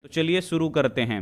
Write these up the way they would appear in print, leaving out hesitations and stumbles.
तो चलिए शुरू करते हैं।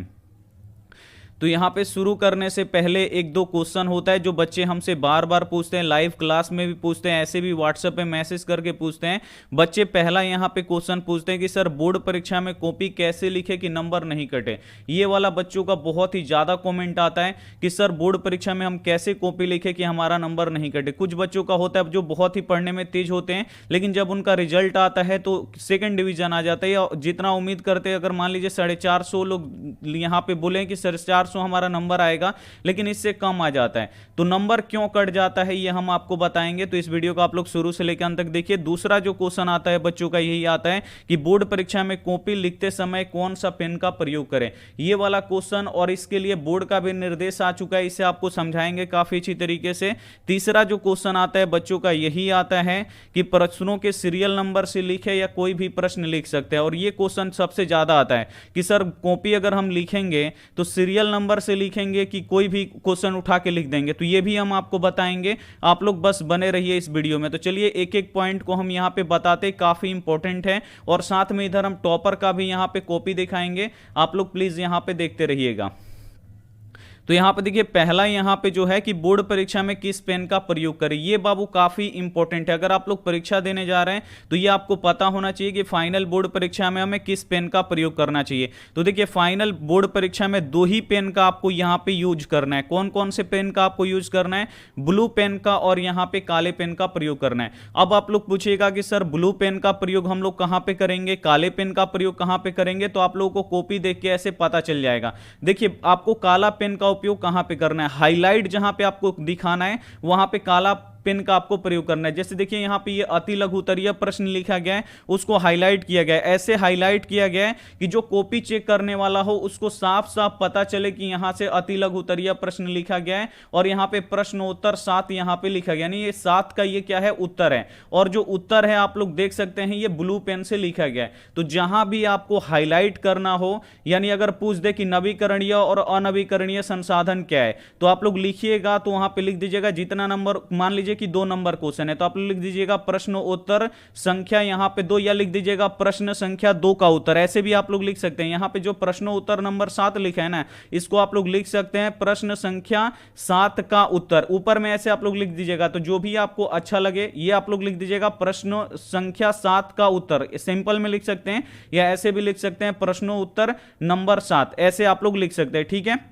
तो यहाँ पे शुरू करने से पहले एक दो क्वेश्चन होता है जो बच्चे हमसे बार बार पूछते हैं, लाइव क्लास में भी पूछते हैं, ऐसे भी व्हाट्सएप पे मैसेज करके पूछते हैं। बच्चे पहला यहाँ पे क्वेश्चन पूछते हैं कि सर बोर्ड परीक्षा में कॉपी कैसे लिखे कि नंबर नहीं कटे। ये वाला बच्चों का बहुत ही ज़्यादा कॉमेंट आता है कि सर बोर्ड परीक्षा में हम कैसे कॉपी लिखे कि हमारा नंबर नहीं कटे। कुछ बच्चों का होता है जो बहुत ही पढ़ने में तेज होते हैं, लेकिन जब उनका रिजल्ट आता है तो सेकेंड डिवीजन आ जाता है, या जितना उम्मीद करते हैं, अगर मान लीजिए 450 लोग यहाँ पे बोले कि 450 हमारा नंबर आएगा, लेकिन इससे कम आ जाता है, तो नंबर क्यों कट जाता है ये हम आपको बताएंगे। तो इस वीडियो को आप लोग शुरू से लेकर अंत तक देखिए। दूसरा जो क्वेश्चन आता है बच्चों का यही आता है कि बोर्ड परीक्षा में कॉपी लिखते समय कौन सा पेन का प्रयोग करें, ये वाला क्वेश्चन, और इसके लिए बोर्ड का भी निर्देश आ चुका है, इसे आपको समझाएंगे काफी अच्छी तरीके से। तीसरा जो क्वेश्चन आता है बच्चों का यही आता है कि प्रश्नों के सीरियल नंबर से लिखे या कोई भी प्रश्न लिख सकते हैं, और ये क्वेश्चन सबसे ज्यादा आता है कि सर कॉपी अगर हम लिखेंगे तो सीरियल नंबर से लिखेंगे कि कोई भी क्वेश्चन उठा के लिख देंगे, तो ये भी हम आपको बताएंगे। आप लोग बस बने रहिए इस वीडियो में। तो चलिए एक एक पॉइंट को हम यहां पे बताते, काफी इंपॉर्टेंट है, और साथ में इधर हम टॉपर का भी यहां पे कॉपी दिखाएंगे। आप लोग प्लीज यहां पे देखते रहिएगा। तो यहां पे देखिए पहला यहां पे जो है कि बोर्ड परीक्षा में किस पेन का प्रयोग करें, ये बाबू काफी इंपॉर्टेंट है। अगर आप लोग परीक्षा देने जा रहे हैं तो ये आपको पता होना चाहिए कि फाइनल बोर्ड परीक्षा में हमें किस पेन का प्रयोग करना चाहिए। तो देखिए फाइनल बोर्ड परीक्षा में दो ही पेन का आपको यहां पे यूज करना है। कौन कौन से पेन का आपको यूज करना है? ब्लू पेन का और यहां पे काले पेन का प्रयोग करना है। अब आप लोग पूछिएगा कि सर ब्लू पेन का प्रयोग हम लोग कहां पे करेंगे, काले पेन का प्रयोग कहां पे करेंगे, तो आप लोगों को कॉपी देख के ऐसे पता चल जाएगा। देखिए आपको काला पेन का उपयोग कहां पे करना है, हाईलाइट जहां पे आपको दिखाना है वहां पे काला पेन का आपको प्रयोग करना है। जैसे देखिए यहां पे ये अति लघु उत्तरीय प्रश्न लिखा गया है, उसको हाईलाइट किया गया है, ऐसे हाईलाइट किया गया है कि जो कॉपी चेक करने वाला हो उसको साफ साफ पता चले कि यहां से अति लघु उत्तरीय प्रश्न लिखा गया है, और यहां पे प्रश्नोत्तर 7 यहां पे लिखा गया, यानी ये 7 का ये क्या है, उत्तर है। और जो उत्तर है आप लोग देख सकते हैं ये ब्लू पेन से लिखा गया है। तो जहां भी आपको हाईलाइट करना हो, यानी अगर पूछ दे कि नवीकरणीय और अनवीकरणीय संसाधन क्या है, तो आप लोग लिखिएगा, तो वहां पे लिख दीजिएगा जितना नंबर, मान लीजिए कि 2 नंबर क्वेश्चन है तो आप लिख दीजिएगा प्रश्नोत्तर संख्या यहां पे 2, या लिख दीजिएगा प्रश्न संख्या 2 का उत्तर, ऐसे भी आप लोग लिख सकते हैं। यहां पे जो प्रश्नोत्तर नंबर 7 लिखा है ना, इसको आप लोग लिख सकते हैं प्रश्न संख्या 7 का उत्तर, ऊपर में ऐसे आप लोग लिख दीजिएगा। तो जो भी आपको अच्छा लगे ये आप लोग लिख दीजिएगा प्रश्न संख्या 7 का उत्तर, सिंपल में लिख सकते हैं, या ऐसे भी लिख सकते हैं प्रश्नोत्तर नंबर 7, ऐसे आप लोग लिख सकते हैं, ठीक है।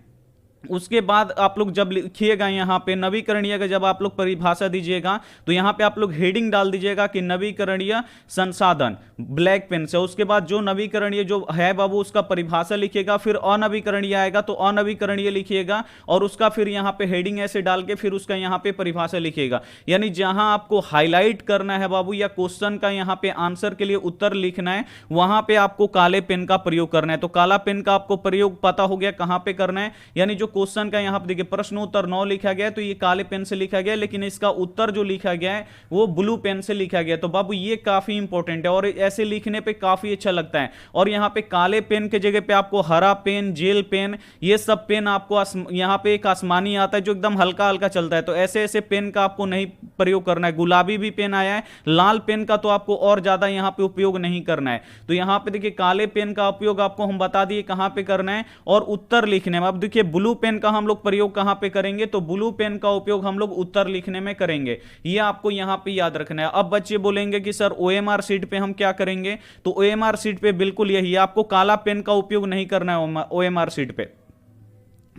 उसके बाद आप लोग जब लिखिएगा यहां पे नवीकरणीय का, जब आप लोग परिभाषा दीजिएगा तो यहां पे आप लोग हेडिंग डाल दीजिएगा कि नवीकरणीय संसाधन ब्लैक पेन से। उसके बाद जो नवीकरणीय जो है बाबू उसका परिभाषा लिखिएगा, फिर अनवीकरणीय आएगा तो अनवीकरणीय लिखिएगा, और उसका फिर यहां पे हेडिंग ऐसे डाल के फिर उसका यहां पे परिभाषा लिखिएगा। यानी जहां आपको हाईलाइट करना है बाबू, या क्वेश्चन का यहां पे आंसर के लिए उत्तर लिखना है, वहां पे आपको काले पेन का प्रयोग करना है। तो काला पेन का आपको प्रयोग पता हो गया कहां पे करना है, यानी जो क्वेश्चन का यहां पर देखिए प्रश्नोत्तर 9 लिखा गया है तो ये काले पेन से लिखा गया, लेकिन इसका उत्तर जो लिखा गया है वो ब्लू पेन से लिखा गया। तो बाबू ये काफी इंपॉर्टेंट है, और ऐसे लिखने पे काफी अच्छा लगता है। और यहां पे काले पेन के जगह पे आपको हरा पेन, जेल पेन, ये सब पेन आपको यहां पे एक आसमानी आता है जो एकदम हल्का हल्का चलता है, तो ऐसे ऐसे पेन का आपको नहीं प्रयोग करना है। गुलाबी भी पेन आया है, लाल पेन का तो आपको और ज्यादा यहां पे उपयोग नहीं करना है। तो यहां पे देखिए काले पेन का उपयोग आपको हम बता दिए कहां पे करना है, और उत्तर लिखने में। अब देखिए ब्लू पेन का हम लोग प्रयोग कहां पे करेंगे, तो ब्लू पेन का उपयोग हम लोग उत्तर लिखने में करेंगे, ये आपको यहां पे याद रखना है। अब बच्चे बोलेंगे कि सर ओएमआर शीट पे हम क्या करेंगे, तो ओएमआर शीट पे बिल्कुल यही, आपको काला पेन का उपयोग नहीं करना है ओएमआर शीट पे।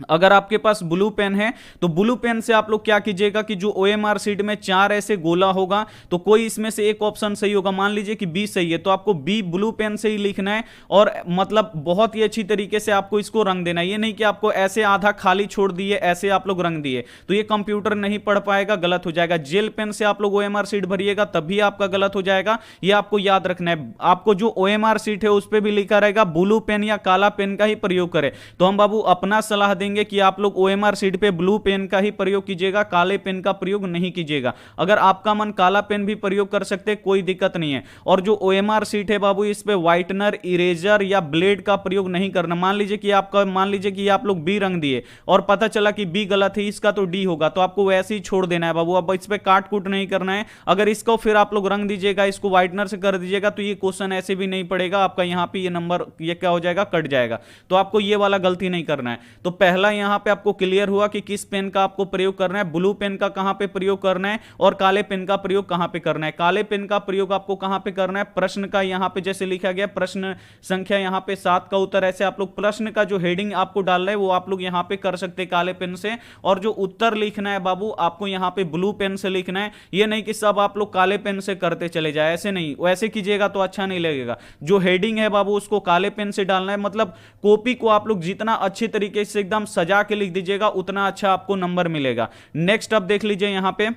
अगर आपके पास ब्लू पेन है तो ब्लू पेन से आप लोग क्या कीजिएगा कि जो ओएमआर शीट में 4 ऐसे गोला होगा तो कोई इसमें से एक ऑप्शन सही होगा, मान लीजिए कि बी सही है तो आपको बी ब्लू पेन से ही लिखना है, और मतलब बहुत ही अच्छी तरीके से आपको इसको रंग देना है। ये नहीं कि आपको ऐसे आधा खाली छोड़ दिए ऐसे आप लोग रंग दिए, तो ये कंप्यूटर नहीं पढ़ पाएगा, गलत हो जाएगा। जेल पेन से आप लोग ओएमआर शीट भरिएगा तब भी आपका गलत हो जाएगा, ये आपको याद रखना है। आपको जो ओएमआर शीट है उस पर भी लिखा रहेगा ब्लू पेन या काला पेन का ही प्रयोग करें। तो हम बाबू अपना सलाह देंगे कि आप लोग ओएमआर शीट पे ब्लू पेन का ही प्रयोग कीजिएगा, काले पेन का प्रयोग नहीं कीजिएगा। अगर आपका मन काला पेन भी प्रयोग कर सकते, कोई दिक्कत नहीं है। और जो ओएमआर शीट है बाबू, इस पे व्हाइटनर, इरेजर या ब्लेड का प्रयोग नहीं करना। मान लीजिए कि आप लोग बी रंग दिए और पता चला कि बी गलत है, इसका तो डी होगा, तो आपको वैसे ही छोड़ देना है बाबू। अब इस पे काट कूट नहीं करना है। अगर इसको फिर आप लोग रंग दीजिएगा, इसको व्हाइटनर से कर दीजिएगा, तो ये क्वेश्चन ऐसे भी नहीं पड़ेगा आपका। यहां पे ये नंबर ये क्या हो जाएगा, कट जाएगा। तो आपको ये वाला गलती नहीं करना है। तो पहला यहां पे आपको क्लियर हुआ कि किस पेन का आपको प्रयोग करना है, ब्लू पेन का कहां पे प्रयोग करना है और काले पेन का प्रयोग कहां पे करना है। काले पेन का प्रयोग आपको कहां पे करना है, प्रश्न का यहां पे जैसे लिखा गया प्रश्न संख्या यहां पे 7 का उत्तर, ऐसे आप लोग प्रश्न का जो हेडिंग आपको डालना है वो आप लोग यहां पे कर सकते हैं काले पेन से। और जो उत्तर लिखना है बाबू, आपको यहां पे ब्लू पेन से लिखना है। ये नहीं कि सब आप लोग काले पेन से करते चले जाए, ऐसे नहीं। वैसे कीजिएगा तो अच्छा नहीं लगेगा। जो हेडिंग है बाबू उसको काले पेन से डालना है। मतलब कॉपी को आप लोग जितना अच्छी तरीके से एकदम सजा के लिख दीजिएगा, उतना अच्छा आपको नंबर मिलेगा। नेक्स्ट अब देख लीजिए यहां पे।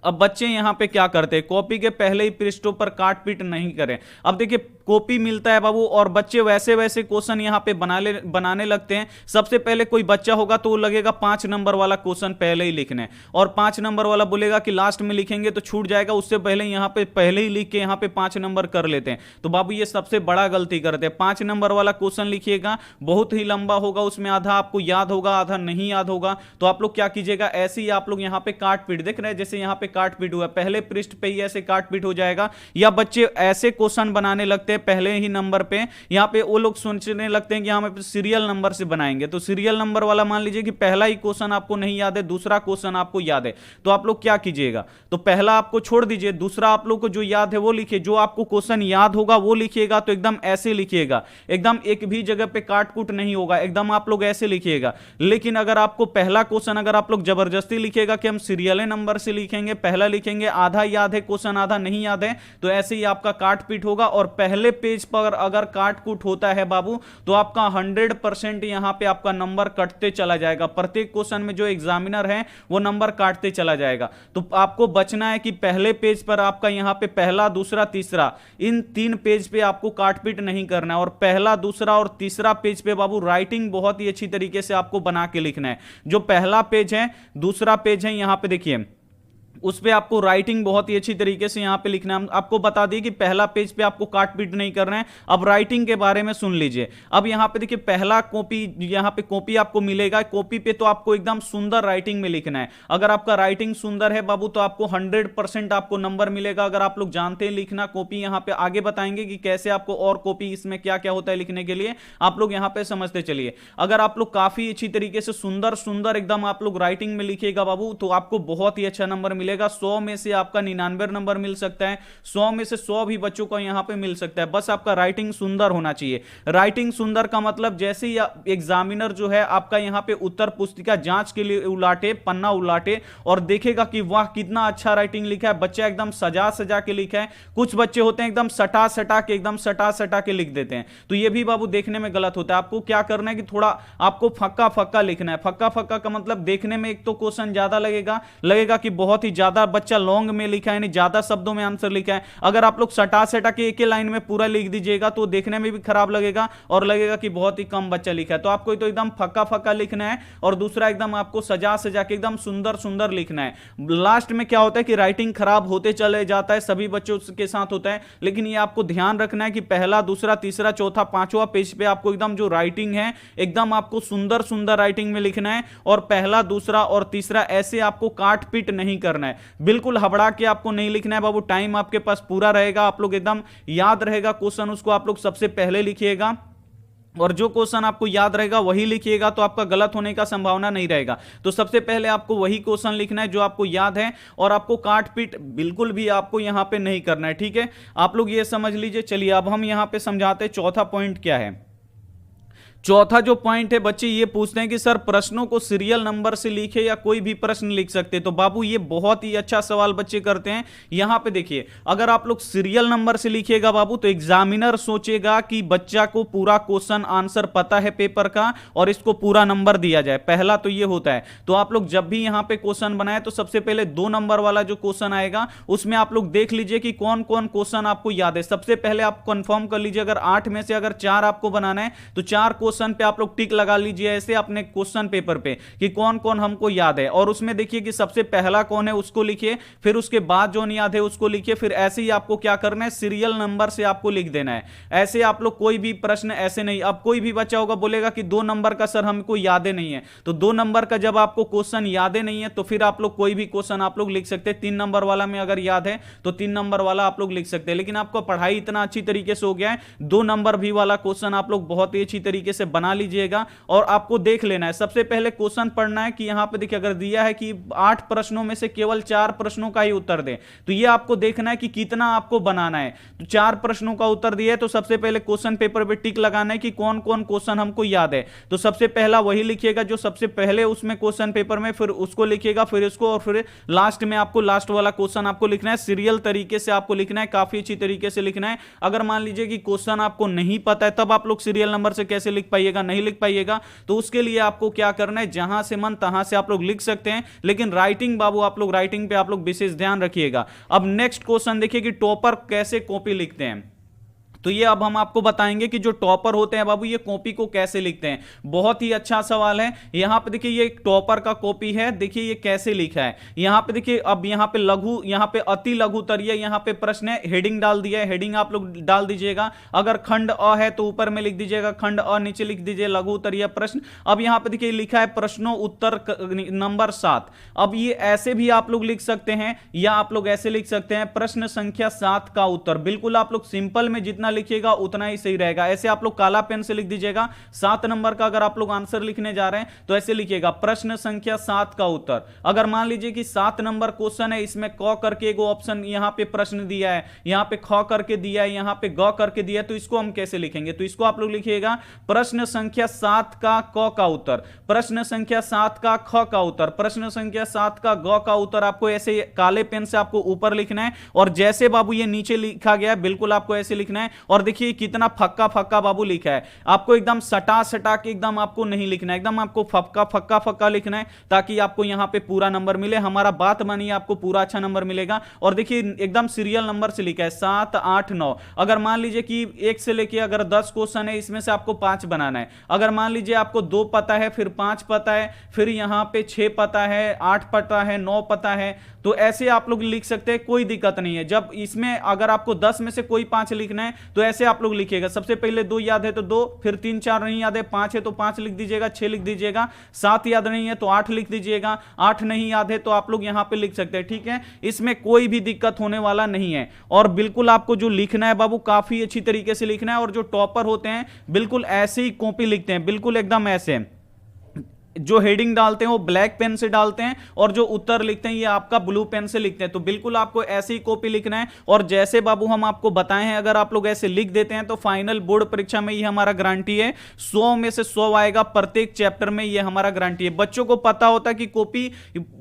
अब बच्चे यहां पे क्या करते हैं, कॉपी के पहले ही पृष्ठों पर काट पीट नहीं करें। अब देखिए कॉपी मिलता है बाबू और बच्चे वैसे वैसे क्वेश्चन यहां पे बनाने लगते हैं। सबसे पहले कोई बच्चा होगा तो वो लगेगा 5 नंबर वाला क्वेश्चन पहले ही लिखने, और 5 नंबर वाला बोलेगा कि लास्ट में लिखेंगे तो छूट जाएगा, उससे पहले यहां पे पहले ही लिख के यहां पे 5 नंबर कर लेते हैं। तो बाबू ये सबसे बड़ा गलती करते हैं। 5 नंबर वाला क्वेश्चन लिखिएगा, बहुत ही लंबा होगा, उसमें आधा आपको याद होगा, आधा नहीं याद होगा। तो आप लोग क्या कीजिएगा, ऐसे ही आप लोग यहां पे काट पीट देख रहे हैं, जैसे यहां पे काट पीट हुआ, पहले पृष्ठ पे ही ऐसे काट पीट हो जाएगा। या बच्चे ऐसे क्वेश्चन बनाने लगते हैं पहले ही नंबर पे, यहां पे वो लोग सोचने लगते हैं कि यहां पे सीरियल नंबर से बनाएंगे। तो सीरियल नंबर वाला मान लीजिए कि पहला ही क्वेश्चन आपको नहीं याद है, दूसरा क्वेश्चन आपको याद है, तो आप लोग क्या कीजिएगा, तो पहला आपको छोड़ दीजिए, दूसरा आप लोग को जो याद है वो लिखिए। जो आपको क्वेश्चन याद होगा वो लिखिएगा, तो एकदम ऐसे लिखिएगा, एकदम एक भी जगह पे काट कूट नहीं होगा, एकदम आप लोग ऐसे लिखिएगा। लेकिन अगर आपको पहला क्वेश्चन अगर आप लोग जबरदस्ती लिखिएगा कि हम सीरियल नंबर से लिखेंगे, पहला लिखेंगे, आधा याद है क्वेश्चन आधा नहीं याद है, तो ऐसे ही आपका काट पीट होगा। और पहले पेज पर अगर काट कूट होता है बाबू, तो आपका 100% यहां पे आपका नंबर कटते चला जाएगा। प्रत्येक क्वेश्चन में जो एग्जामिनर है वो नंबर काटते चला जाएगा। तो आपको बचना है कि पहले पेज पर आपका यहां पे पहला, दूसरा, तीसरा, इन 3 पेज पे आपको काट पीट नहीं करना है। और पहला, दूसरा और तीसरा पेज पे बाबू राइटिंग बहुत ही अच्छी तरीके से आपको बना के लिखना है। जो पहला पेज है, दूसरा पेज है, यहां पे देखिए उस पे आपको राइटिंग बहुत ही अच्छी तरीके से यहां पे लिखना है। आपको बता दिए कि पहला पेज पे आपको काट पीट नहीं करना है। अब राइटिंग के बारे में सुन लीजिए। अब यहां पे देखिए पहला कॉपी, यहां पे कॉपी आपको मिलेगा, कॉपी पे तो आपको एकदम सुंदर राइटिंग में लिखना है। अगर आपका राइटिंग सुंदर है बाबू तो आपको 100% आपको नंबर मिलेगा। अगर आप लोग जानते हैं लिखना कॉपी, यहां पे आगे बताएंगे कि कैसे आपको और कॉपी इसमें क्या क्या होता है लिखने के लिए, आप लोग यहां पे समझते चलिए। अगर आप लोग काफी अच्छी तरीके से सुंदर सुंदर एकदम आप लोग राइटिंग में लिखिएगा बाबू, तो आपको बहुत ही अच्छा नंबर मिलेगा। 100 में से आपका 99 नंबर मिल सकता है, 100 में से 100 भी बच्चों को यहां पे मिल सकता है। बस आपका राइटिंग सुंदर होना चाहिए। राइटिंग सुंदर का मतलब जैसे ही एग्जामिनर जो है आपका यहां पे उत्तर पुस्तिका जांच के लिए उलाटे, पन्ना उलाटे और देखेगा कि वाह कितना अच्छा राइटिंग लिखा है, बच्चा एकदम सजा सजा के लिखा है। कुछ बच्चे होते हैं एकदम सटा सटा के लिख देते हैं, तो ये भी बाबू देखने में गलत होता है। आपको क्या करना है कि थोड़ा आपको फक्का फक्का लिखना है। फक्का फक्का का मतलब देखने में एक तो क्वेश्चन ज्यादा लगेगा कि बहुत ही ज्यादा बच्चा लॉन्ग में लिखा है, यानी ज्यादा शब्दों में आंसर लिखा है। अगर आप लोग सटा सटा के एक ही लाइन में पूरा लिख दीजिएगा तो देखने में भी खराब लगेगा और लगेगा कि बहुत ही कम बच्चा लिखा है। तो आपको तो एकदम फक्का फक्का लिखना है और दूसरा एकदम आपको सजा सजा के एकदम सुंदर सुंदर लिखना है। लास्ट में क्या होता है कि राइटिंग खराब होते चले जाता है, सभी बच्चों के साथ होता है, लेकिन ये आपको ध्यान रखना है कि पहला, दूसरा, तीसरा, चौथा, पांचवा पेज पे आपको एकदम जो राइटिंग है एकदम आपको सुंदर सुंदर राइटिंग में लिखना है। और पहला, दूसरा और तीसरा ऐसे आपको काट पीट नहीं करना है, बिल्कुल हबड़ा के आपको नहीं लिखना है बाबू। टाइम आपके पास पूरा रहेगा, आप लोग एकदम याद रहेगा क्वेश्चन, उसको आप लोग सबसे पहले लिखिएगा और जो क्वेश्चन आपको याद रहेगा वही लिखिएगा, तो आपका गलत होने का संभावना नहीं रहेगा। तो सबसे पहले आपको वही क्वेश्चन लिखना है जो आपको याद है और आपको काट पीट बिल्कुल भी आपको यहां पे नहीं करना है, ठीक है। आप लोग ये समझ लीजिए। चलिए अब हम यहां पे समझाते हैं चौथा पॉइंट क्या है। चौथा जो पॉइंट है, बच्चे ये पूछते हैं कि सर प्रश्नों को सीरियल नंबर से लिखे या कोई भी प्रश्न लिख सकते, तो बाबू ये बहुत ही अच्छा सवाल बच्चे करते हैं। यहां पे देखिए अगर आप लोग सीरियल नंबर से लिखिएगा बाबू तो एग्जामिनर सोचेगा कि बच्चा को पूरा क्वेश्चन आंसर पता है पेपर का और इसको पूरा नंबर दिया जाए, पहला तो ये होता है। तो आप लोग जब भी यहां पे क्वेश्चन बनाए तो सबसे पहले 2 नंबर वाला जो क्वेश्चन आएगा उसमें आप लोग देख लीजिए कि कौन कौन क्वेश्चन आपको याद है। सबसे पहले आप कंफर्म कर लीजिए, अगर 8 में से अगर 4 आपको बनाना है तो 4 क्वेश्चन पे आप लोग टिक लगा लीजिए ऐसे अपने क्वेश्चन पेपर पे कि कौन कौन हमको याद है, और उसमें देखिए कि सबसे पहला कौन है उसको लिखिए, फिर उसके बाद जो नहीं याद है उसको लिखिए, फिर ऐसे ही आपको क्या करना है सीरियल नंबर से आपको लिख देना है। ऐसे आप लोग कोई भी प्रश्न ऐसे नहीं, अब कोई भी बच्चा होगा बोलेगा कि 2 नंबर का सर हमको याद नहीं है, तो 2 नंबर का जब आपको क्वेश्चन याद नहीं है तो फिर आप लोग कोई भी क्वेश्चन आप लोग लिख सकते हैं। 3 नंबर वाला में अगर याद है तो 3 नंबर वाला आप लोग लिख सकते हैं। लेकिन आपको पढ़ाई इतना अच्छी तरीके से हो गया है, 2 नंबर भी वाला क्वेश्चन आप लोग बहुत ही अच्छी तरीके से बना लीजिएगा। और आपको देख लेना है, सबसे पहले क्वेश्चन पढ़ना है कि यहां पे देखिए अगर दिया है कि 8 प्रश्नों में से केवल 4 प्रश्नों का ही उत्तर दे, तो ये आपको देखना है कि कितना आपको बनाना है। तो 4 प्रश्नों का उत्तर दिया है तो सबसे पहले क्वेश्चन पेपर पे टिक लगाना है कि कौन कौन क्वेश्चन हमको याद है। तो सबसे पहला वही लिखिएगा जो सबसे पहले उसमें क्वेश्चन पेपर में, फिर उसको लिखिएगा, फिर इसको, और फिर लास्ट में आपको लास्ट वाला क्वेश्चन आपको लिखना है। सीरियल तरीके से आपको लिखना है, काफी अच्छी तरीके से लिखना है। अगर मान लीजिए कि क्वेश्चन आपको नहीं पता है तब आप लोग सीरियल नंबर से कैसे लिख पाइएगा, नहीं लिख पाइएगा, तो उसके लिए आपको क्या करना है, जहां से मन तहां से आप लोग लिख सकते हैं, लेकिन राइटिंग बाबू आप लोग राइटिंग पे आप लोग विशेष ध्यान रखिएगा। अब नेक्स्ट क्वेश्चन देखिए कि टॉपर कैसे कॉपी लिखते हैं। तो ये अब हम आपको बताएंगे कि जो टॉपर होते हैं बाबू ये कॉपी को कैसे लिखते हैं। बहुत ही अच्छा सवाल है। यहां पे देखिए ये टॉपर का कॉपी है, देखिए ये कैसे लिखा है। यहां पे देखिए अब यहां पे लघु, यहां पे अति लघु तरीय, यहां पे प्रश्न है, हेडिंग डाल दिया है, हेडिंग आप लोग डाल दीजिएगा। अगर खंड अ है तो ऊपर में लिख दीजिएगा खंड अ, नीचे लिख दीजिए लघु तरीय प्रश्न। अब यहां पे देखिए लिखा है प्रश्नों उत्तर नंबर 7। अब ये ऐसे भी आप लोग लिख सकते हैं या आप लोग ऐसे लिख सकते हैं प्रश्न संख्या 7 का उत्तर। बिल्कुल आप लोग सिंपल में जितना लिखिएगा उतना ही सही रहेगा। ऐसे आप लोग काला पेन से लिख दीजिएगा 7 नंबर का, अगर आप लोग आंसर लिखने जा रहे हैं तो ऐसे लिखिएगा प्रश्न संख्या 7 का उत्तर। अगर मान लीजिए कि 7 नंबर क्वेश्चन है, इसमें क करके एक ऑप्शन यहां पे प्रश्न दिया है, यहां पे ख करके दिया है, यहां पे ग करके दिया है, तो इसको हम कैसे लिखेंगे, तो इसको आप लोग लिखिएगा प्रश्न संख्या 7 का क का उत्तर, प्रश्न संख्या 7 का ख का उत्तर, प्रश्न संख्या 7 का ग का उत्तर। आपको ऐसे काले पेन से आपको ऊपर लिखना है, और जैसे बाबू ये नीचे लिखा गया है बिल्कुल आपको ऐसे लिखना है। और देखिए कितना फक्का फक्का बाबू लिखा है, आपको एकदम सटा सटा के एकदम आपको नहीं लिखना है, एकदम आपको फक्का फक्का फक्का लिखना है ताकि आपको यहां पे पूरा नंबर मिले। हमारा बात मानिए आपको पूरा अच्छा नंबर मिलेगा। और देखिए एकदम सीरियल नंबर से लिखा है 7 8 9। अगर मान लीजिए कि 1 से लेके अगर 10 क्वेश्चन है, इसमें से आपको 5 बनाना है। अगर मान लीजिए आपको 2 पता है, फिर 5 पता है, फिर यहां पे 6 पता है, 8 पता है, 9 पता है, तो ऐसे आप लोग लिख सकते हैं, कोई दिक्कत नहीं है। जब इसमें अगर आपको 10 में से कोई 5 लिखना है तो ऐसे आप लोग लिखिएगा, सबसे पहले 2 याद है तो 2, फिर 3 4 नहीं याद है, 5 है तो 5 लिख दीजिएगा, 6 लिख दीजिएगा, 7 याद नहीं है तो 8 लिख दीजिएगा, 8 नहीं याद है तो आप लोग यहां पे लिख सकते हैं। ठीक है, इसमें कोई भी दिक्कत होने वाला नहीं है। और बिल्कुल आपको जो लिखना है बाबू काफी अच्छी तरीके से लिखना है। और जो टॉपर होते हैं बिल्कुल ऐसे ही कॉपी लिखते हैं, बिल्कुल एकदम ऐसे। जो हेडिंग डालते हैं वो ब्लैक पेन से डालते हैं, और जो उत्तर लिखते हैं ये आपका ब्लू पेन से लिखते हैं। तो बिल्कुल आपको ऐसे ही कॉपी लिखना है। और जैसे बाबू हम आपको बताए हैं, अगर आप लोग ऐसे लिख देते हैं तो फाइनल बोर्ड परीक्षा में ये हमारा गारंटी है 100 में से 100 आएगा प्रत्येक चैप्टर में, ये हमारा गारंटी है। बच्चों को पता होता है कि कॉपी,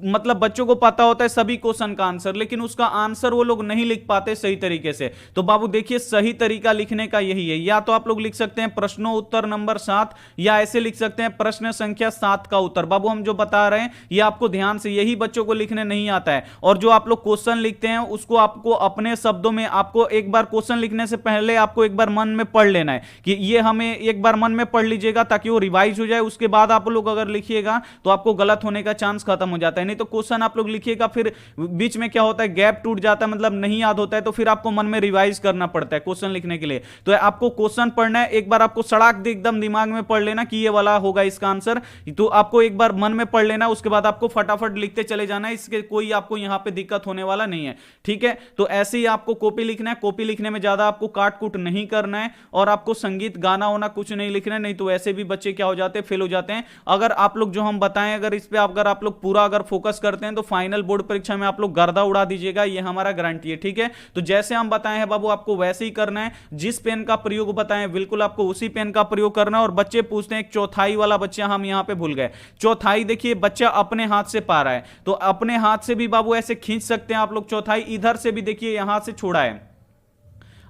मतलब बच्चों को पता होता है सभी क्वेश्चन का आंसर, लेकिन उसका आंसर वो लोग नहीं लिख पाते सही तरीके से। तो बाबू देखिए सही तरीका लिखने का यही है, या तो आप लोग लिख सकते हैं प्रश्नों उत्तर नंबर 7, या ऐसे लिख सकते हैं प्रश्न संख्या 7 का उत्तर। बाबू हम जो बता रहे हैं ये आपको ध्यान से, यही बच्चों को लिखने नहीं आता है। और जो आप लोग क्वेश्चन लिखते हैं उसको आपको अपने शब्दों में, आपको एक बार क्वेश्चन लिखने से पहले आपको एक बार मन में पढ़ लेना है कि ये हमें एक बार मन में पढ़ लीजिएगा ताकि वो रिवाइज हो जाए। उसके बाद आप लोग अगर लिखिएगा तो आपको गलत होने का चांस खत्म हो जाता है। नहीं तो क्वेश्चन आप लोग लिखिएगा, फिर बीच में क्या होता है गैप टूट जाता है, मतलब नहीं याद होता है, तो फिर आपको मन में रिवाइज करना पड़ता है क्वेश्चन लिखने के लिए। तो आपको क्वेश्चन पढ़ना है, एक बार आपको सड़क एकदम दिमाग में पढ़ लेना कि ये वाला होगा इसका आंसर, तो आपको एक बार मन में पढ़ लेना, उसके बाद आपको फटाफट लिखते चले जाना है। इसके कोई आपको यहां पे दिक्कत होने वाला नहीं है। ठीक है, तो ऐसे ही आपको कॉपी लिखना है। कॉपी लिखने में ज्यादा आपको काट कूट नहीं करना है, और आपको संगीत गाना होना कुछ नहीं लिखना है, नहीं तो ऐसे भी बच्चे क्या हो जाते हैं, फेल हो जाते हैं। अगर आप लोग जो हम बताएं अगर इस पे अगर आप लोग पूरा अगर फोकस करते हैं तो फाइनल बोर्ड परीक्षा में आप लोग गर्दा उड़ा दीजिएगा, ये हमारा गारंटी है। ठीक है, तो जैसे हम बताए हैं बाबू आपको वैसे ही करना है। जिस पेन का प्रयोग बताएं बिल्कुल आपको उसी पेन का प्रयोग करना है। और बच्चे पूछते हैं एक चौथाई वाला बच्चा हम यहां पे भूल गए। चौथाई देखिए बच्चा अपने हाथ से पा रहा है, तो अपने हाथ से भी बाबू ऐसे खींच सकते हैं आप लोग चौथाई। इधर से भी देखिए यहां से छोड़ा है,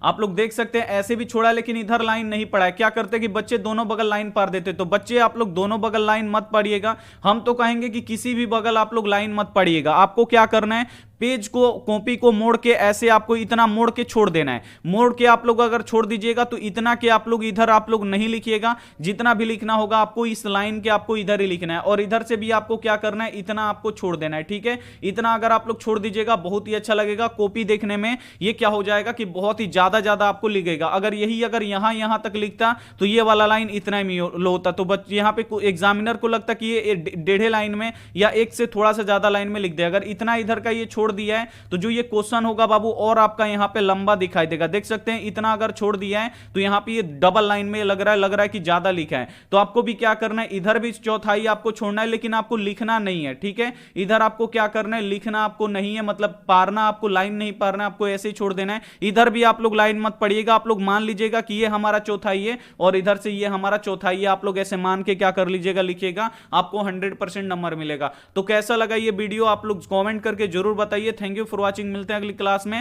आप लोग देख सकते हैं ऐसे भी छोड़ा, लेकिन इधर लाइन नहीं पड़ा है। क्या करते हैं कि बच्चे दोनों बगल लाइन पार देते। तो बच्चे आप लोग दोनों बगल लाइन मत पढ़िएगा, हम तो कहेंगे कि किसी भी बगल आप लोग लाइन मत पढ़िएगा। आपको क्या करना है, पेज को कॉपी को मोड़ के ऐसे आपको इतना मोड़ के छोड़ देना है। मोड़ के आप लोग अगर छोड़ दीजिएगा तो इतना के आप लोग इधर आप लोग नहीं लिखिएगा, जितना भी लिखना होगा आपको इस लाइन के आपको इधर ही लिखना है, और इधर से भी आपको क्या करना है, इतना आपको छोड़ देना है। ठीक है, इतना अगर आप लोग छोड़ दीजिएगा बहुत ही अच्छा लगेगा, कॉपी देखने में ये क्या हो जाएगा कि बहुत ही ज्यादा आपको लिखेगा। अगर यही अगर यहां तक लिखता तो ये वाला लाइन इतना ही लो होता, तो यहां पे एग्जामिनर को लगता कि ये 1.5 लाइन में या एक से थोड़ा सा ज्यादा लाइन में लिख दे। अगर इतना इधर का ये छोड़ दिया है तो जो ये क्वेश्चन होगा बाबू और आपका यहां पे लंबा दिखाई देगा। देख सकते हैं इतना अगर छोड़ दिया है तो यहां पे ये डबल लाइन में लग रहा है कि ज्यादा लिखा है। तो आपको भी क्या करना है, इधर भी चौथाई आपको छोड़ना है, लेकिन आपको लिखना नहीं है। ठीक है, इधर आपको क्या करना है, लिखना आपको नहीं है, मतलब पारना आपको लाइन नहीं पारना, आपको ऐसे ही छोड़ देना है। इधर भी आप लोग लाइन मत पढ़िएगा, आप लोग मान लीजिएगा कि ये हमारा चौथाई है और इधर से ये हमारा चौथाई है, आप लोग ऐसे मान के क्या कर लीजिएगा, लिखिएगा, आपको 100% नंबर मिलेगा। तो कैसा लगा ये वीडियो आप लोग कमेंट करके जरूर बताइए। थैंक यू फॉर वॉचिंग, मिलते हैं अगली क्लास में।